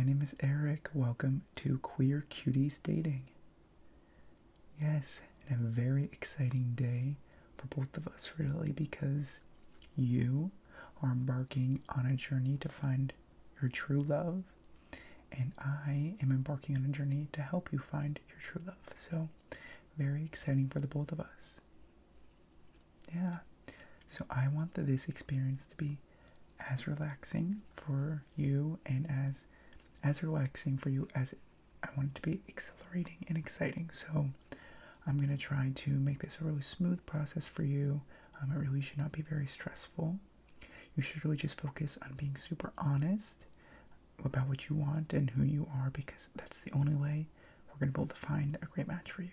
name is Eric. Welcome to Queer Cuties Dating. Yes, and a very exciting day for both of us, really, because you are embarking on a journey to find your true love, and I am embarking on a journey to help you find your true love. So, very exciting for the both of us. Yeah. So I want this experience to be as relaxing for you and as relaxing for you as I want it to be exhilarating and exciting. So I'm going to try to make this a really smooth process for you. It really should not be very stressful. You should really just focus on being super honest about what you want and who you are, because that's the only way we're going to be able to find a great match for you.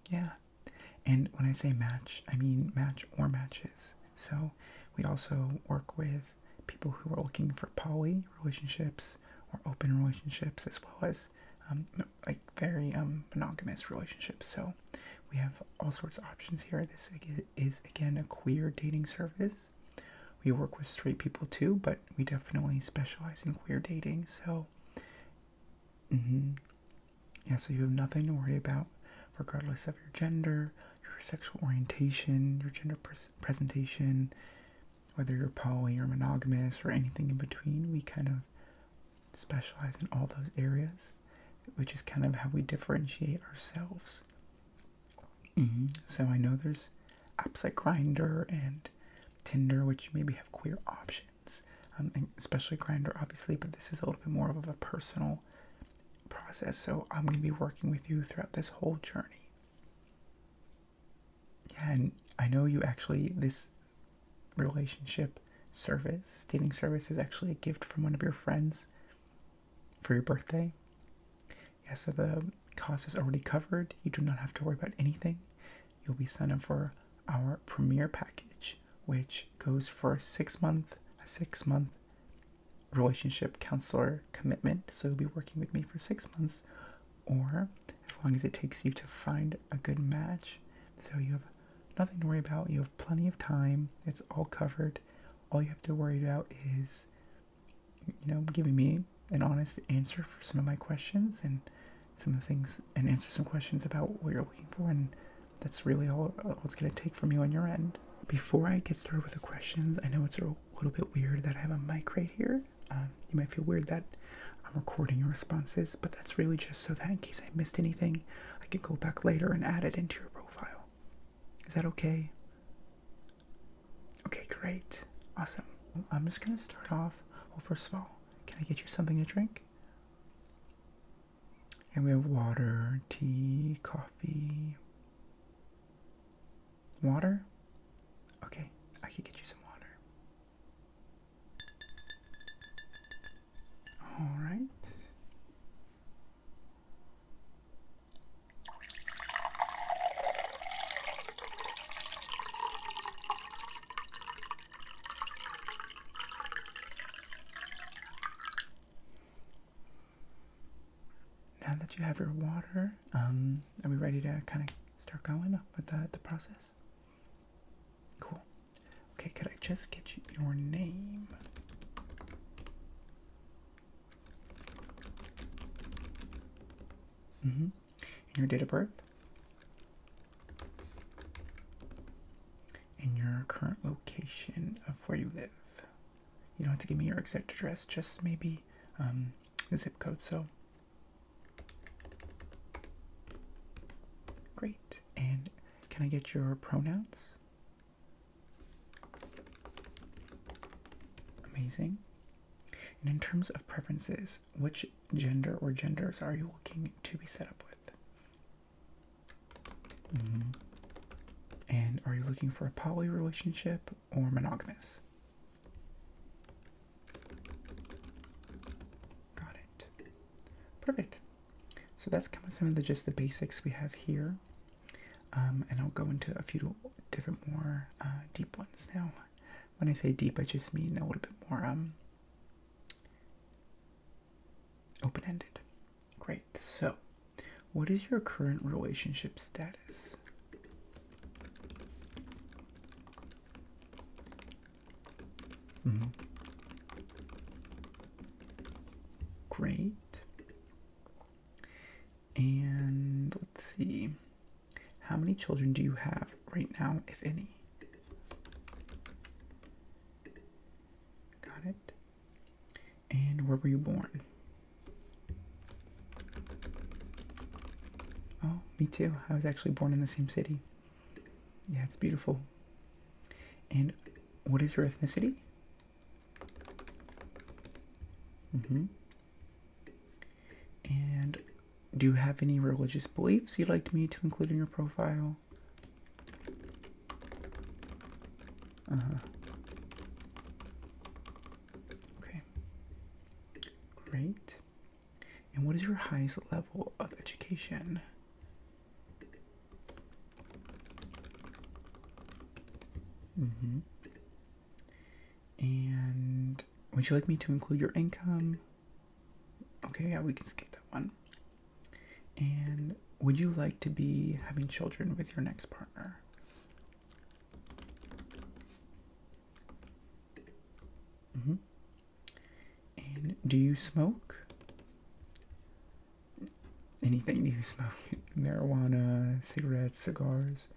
Yeah. And when I say match, I mean match or matches. So we also work with people who are looking for poly relationships or open relationships, as well as very monogamous relationships. So we have all sorts of options here. This is, again, a queer dating service. We work with straight people too, but we definitely specialize in queer dating. So, yeah, so you have nothing to worry about, regardless of your gender, your sexual orientation, your gender presentation, whether you're poly or monogamous or anything in between. We kind of specialize in all those areas, which is kind of how we differentiate ourselves. So I know there's apps like Grindr and Tinder, which maybe have queer options, and especially Grindr, obviously, but this is a little bit more of a personal process. So I'm going to be working with you throughout this whole journey. Yeah, and I know you actually, this relationship service, dating service, is actually a gift from one of your friends for your birthday. Yeah, so the cost is already covered. You do not have to worry about anything. You'll be signed up for our premier package, which goes for a 6-month relationship counselor commitment. So you'll be working with me for 6 months, or as long as it takes you to find a good match. So you have nothing to worry about. You have plenty of time. It's all covered. All you have to worry about is, giving me an honest answer for some of my questions and some of the things, and answer some questions about what you're looking for. And that's really all it's going to take from you on your end. Before I get started with the questions, I know it's a little bit weird that I have a mic right here. You might feel weird that I'm recording your responses, but that's really just so that in case I missed anything, I can go back later and add it into your profile. Is that okay? Okay, great. Awesome. I'm just going to start off. Well, first of all, can I get you something to drink? And we have water, tea, coffee. Water? Okay, I can get you some water. All right. Now that you have your water, are we ready to kind of start going with the process? Cool. Okay, could I just get you your name? And your date of birth? And your current location of where you live. You don't have to give me your exact address, just maybe the zip code. So great. And can I get your pronouns? Amazing. And in terms of preferences, which gender or genders are you looking to be set up with? And are you looking for a poly relationship or monogamous? Got it. Perfect. So that's kind of some of the basics we have here. And I'll go into a few different more deep ones now. When I say deep, I just mean a little bit more open-ended. Great. So, what is your current relationship status? Great. And let's see. How many children do you have right now, if any? Got it. And where were you born? Oh, me too. I was actually born in the same city. Yeah, it's beautiful. And what is your ethnicity? And do you have any religious beliefs you'd like me to include in your profile? Okay. Great. And what is your highest level of education? And would you like me to include your income? Okay, yeah, we can skip that one. And would you like to be having children with your next partner? And do you smoke? Anything do you smoke? Marijuana, cigarettes, cigars?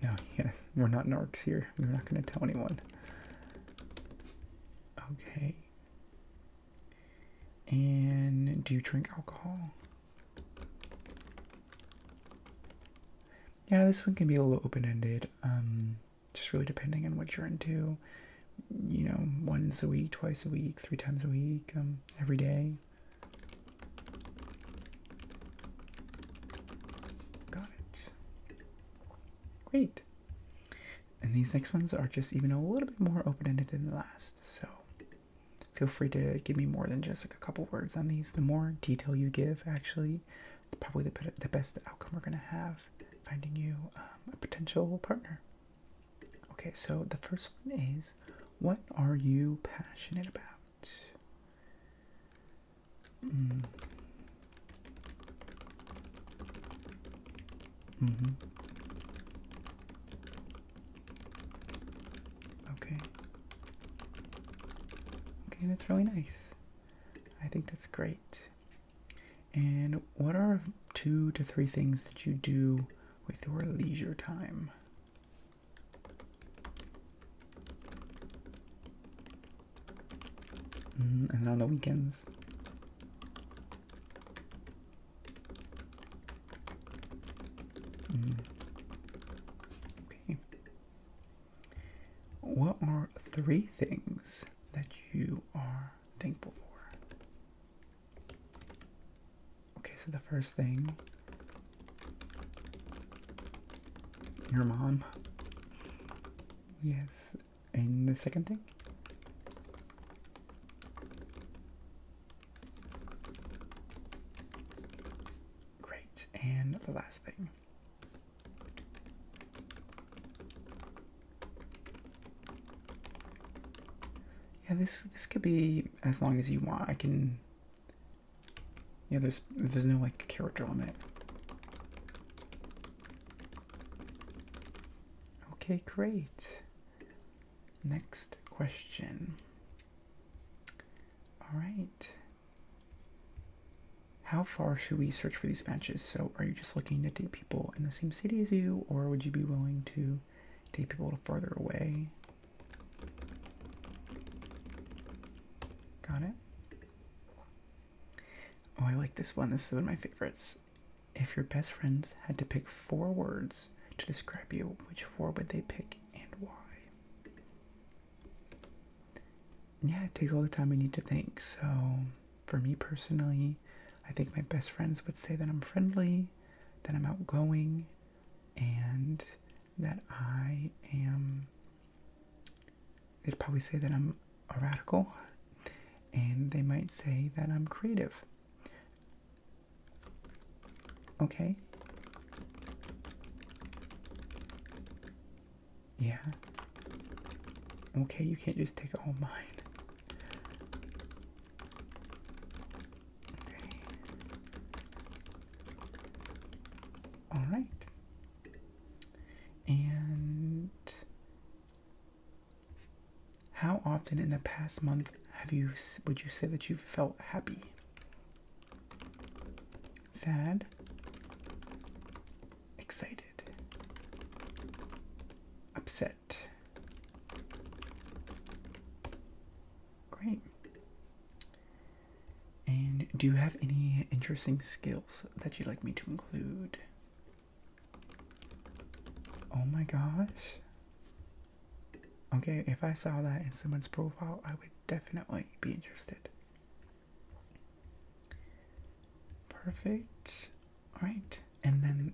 No, yes, we're not narcs here. We're not going to tell anyone. Okay. And do you drink alcohol? Yeah, this one can be a little open-ended. Just really depending on what you're into. You know, once a week, twice a week, 3 times a week, every day. Got it. Great. And these next ones are just even a little bit more open-ended than the last, so feel free to give me more than just like a couple words on these. The more detail you give, actually, probably the best outcome we're going to have finding you a potential partner. Okay, so the first one is, what are you passionate about? Okay. Okay, that's really nice. I think that's great. And what are 2 to 3 things that you do with your leisure time? And on the weekends? Okay. What are 3 things that you are thankful for? Okay, so the first thing, your mom. Yes. And the second thing? Great. And the last thing? Yeah, this could be as long as you want. I can. Yeah, there's no like character limit. Okay, great. Next question. All right. How far should we search for these matches? So, are you just looking to date people in the same city as you, or would you be willing to date people further away? Got it? Oh, I like this one. This is one of my favorites. If your best friends had to pick 4 words to describe you, which 4 would they pick and why? Yeah, take all the time we need to think. So, for me personally, I think my best friends would say that I'm friendly, that I'm outgoing, and that I am. They'd probably say that I'm a radical, and they might say that I'm creative. Okay. Yeah. Okay, you can't just take all mine. Okay. All right. And how often in the past month would you say that you've felt happy, sad, excited, upset? Great. And do you have any interesting skills that you'd like me to include? Oh my gosh. Okay, if I saw that in someone's profile, I would definitely be interested. Perfect. Alright, and then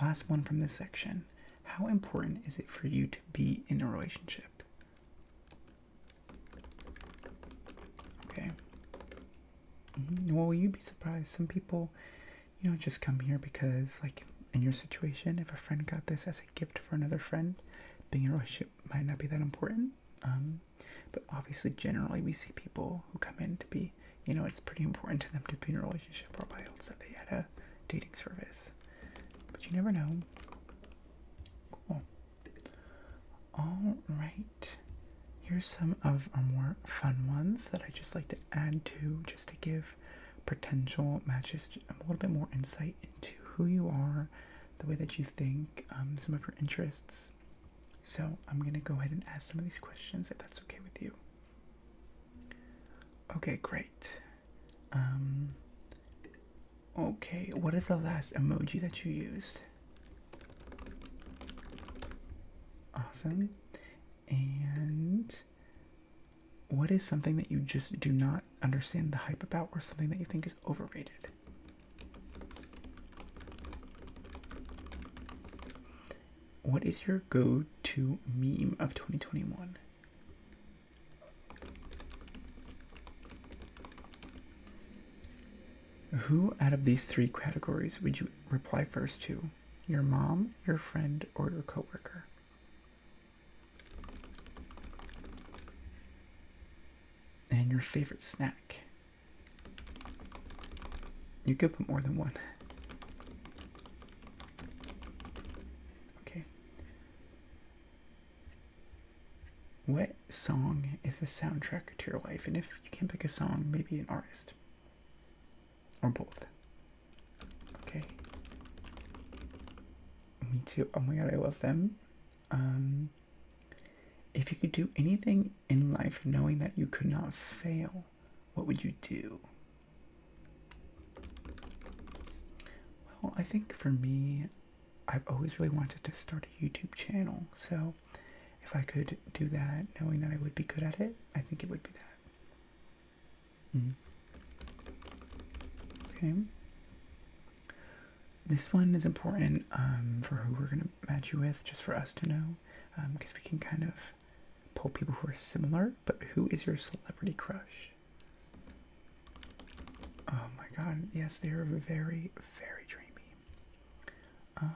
last one from this section. How important is it for you to be in a relationship? Okay. Well, you'd be surprised. Some people, just come here because, like, in your situation, if a friend got this as a gift for another friend, being in a relationship might not be that important. But obviously, generally, we see people who come in to be, it's pretty important to them to be in a relationship, or else that they had a dating service. But you never know. Cool. All right. Here's some of our more fun ones that I just like to add to, just to give potential matches a little bit more insight into who you are, the way that you think, some of your interests. So I'm going to go ahead and ask some of these questions if that's okay with you. Okay, great. Okay, what is the last emoji that you used? Awesome. And what is something that you just do not understand the hype about, or something that you think is overrated? What is your go-to meme of 2021? Who out of these three categories would you reply first to? Your mom, your friend, or your coworker? And your favorite snack? You could put more than one. Okay. What song is the soundtrack to your life? And if you can't pick a song, maybe an artist. Or both. Okay. Me too. Oh my god, I love them. If you could do anything in life knowing that you could not fail, what would you do? Well, I think for me, I've always really wanted to start a YouTube channel. So if I could do that, knowing that I would be good at it, I think it would be that. Okay. This one is important for who we're going to match you with, just for us to know, because we can kind of pull people who are similar. But who is your celebrity crush? Oh my god, yes, they are very, very dreamy. Oh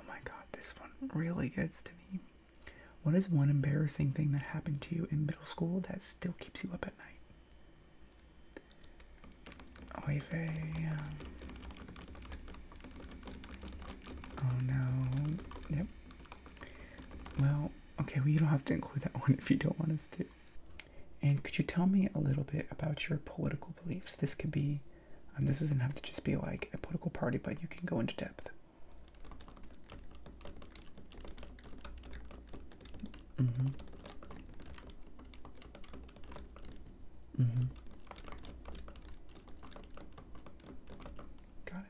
my god, this one really gets to me. What is one embarrassing thing that happened to you in middle school that still keeps you up at night? Oy vey. Oh no. Yep. Well, okay, well, you don't have to include that one if you don't want us to. And could you tell me a little bit about your political beliefs? This could be, this doesn't have to just be like a political party, but you can go into depth. Mm-hmm. Mm-hmm. Got it.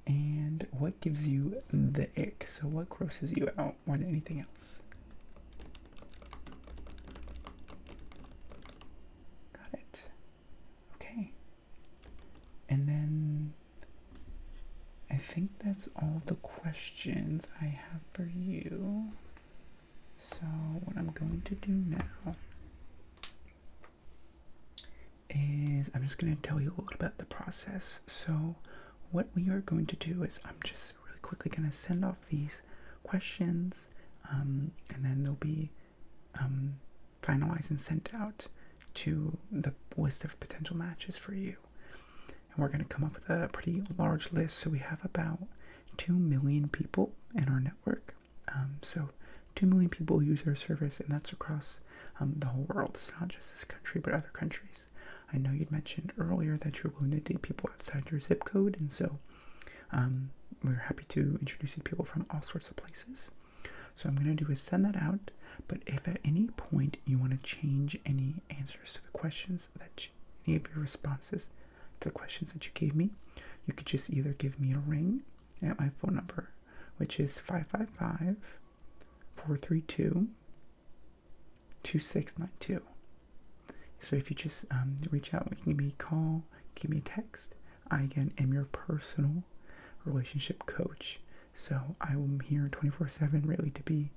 And what gives you the ick? So what grosses you out more than anything else? Got it. Okay. And then I think that's all the questions I have for you. So what I'm going to do now is I'm just going to tell you a little about the process. So what we are going to do is I'm just really quickly going to send off these questions, and then they'll be finalized and sent out to the list of potential matches for you. And we're going to come up with a pretty large list. So we have about 2 million people in our network. So 2 million people use our service, and that's across the whole world. It's not just this country, but other countries. I know you'd mentioned earlier that you're willing to date people outside your zip code, and so we're happy to introduce you to people from all sorts of places. So I'm going to do is send that out, but if at any point you want to change any answers to the questions any of your responses to the questions that you gave me, you could just either give me a ring at my phone number, which is 555-432-2692. So if you just reach out, give me a call, give me a text. I, again, am your personal relationship coach. So I am here 24/7, really, to be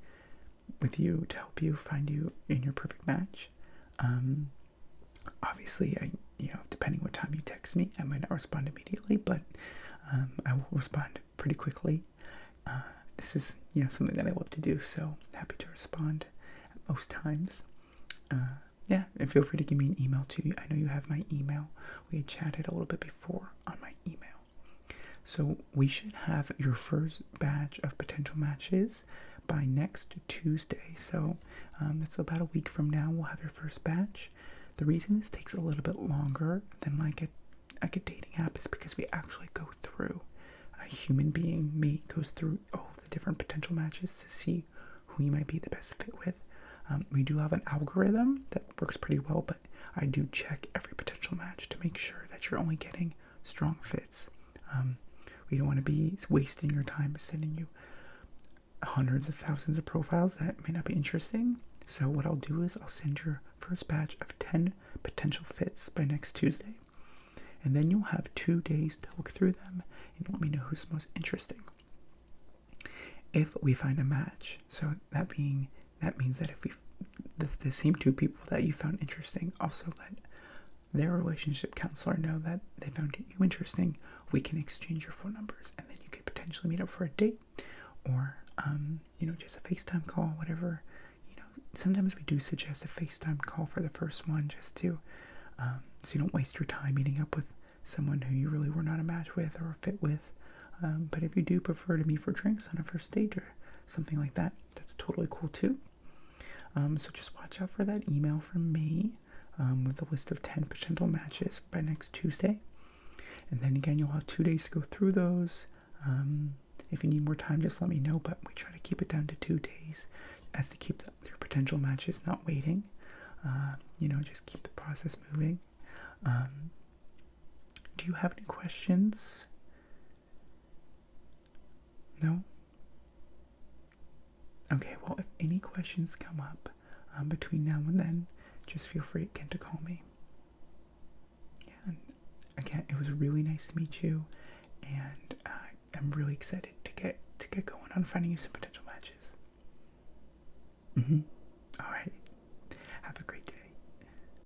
with you, to help you find you in your perfect match. Obviously, depending what time you text me, I might not respond immediately, but I will respond pretty quickly. This is, something that I love to do, so happy to respond at most times. And feel free to give me an email too. I know you have my email. We had chatted a little bit before on my email. So we should have your first batch of potential matches by next Tuesday. So that's about a week from now. We'll have your first batch. The reason this takes a little bit longer than like a dating app is because we actually go through, a human being, me, goes through all the different potential matches to see who you might be the best fit with. We do have an algorithm that works pretty well, but I do check every potential match to make sure that you're only getting strong fits. We don't want to be wasting your time sending you hundreds of thousands of profiles that may not be interesting. So what I'll do is I'll send your first batch of 10 potential fits by next Tuesday. And then you'll have 2 days to look through them and let me know who's most interesting. If we find a match, so that means that if the same 2 people that you found interesting also let their relationship counselor know that they found you interesting, we can exchange your phone numbers, and then you could potentially meet up for a date, or just a FaceTime call, whatever. Sometimes we do suggest a FaceTime call for the first one, just to so you don't waste your time meeting up with someone who you really were not a match with or a fit with. But if you do prefer to meet for drinks on a first date or something like that, that's totally cool too. So just watch out for that email from me with a list of 10 potential matches by next Tuesday. And then again, you'll have 2 days to go through those. If you need more time, just let me know, but we try to keep it down to 2 days as to keep your potential matches not waiting. Just keep the process moving. Do you have any questions? No? Okay, well, if any questions come up between now and then, just feel free again to call me. Yeah, and again, it was really nice to meet you, and I'm really excited to get going on finding you some potential matches.